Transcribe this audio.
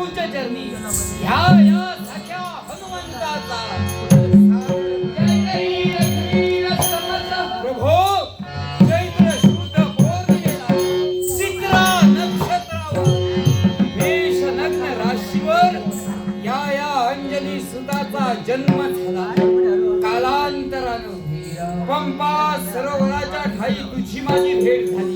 प्रभूच्या चरणी ह्या या सख्या हनुमंताचा प्रभो चैत्र शुद्ध पौर्णिमेला चित्रा नक्षत्रावर मेष नग्न राशीवर या अंजनी सुताचा जन्म झाला. कालांतरानं पंपा सरोवराच्या ठाई तुझी माझी भेट झाली.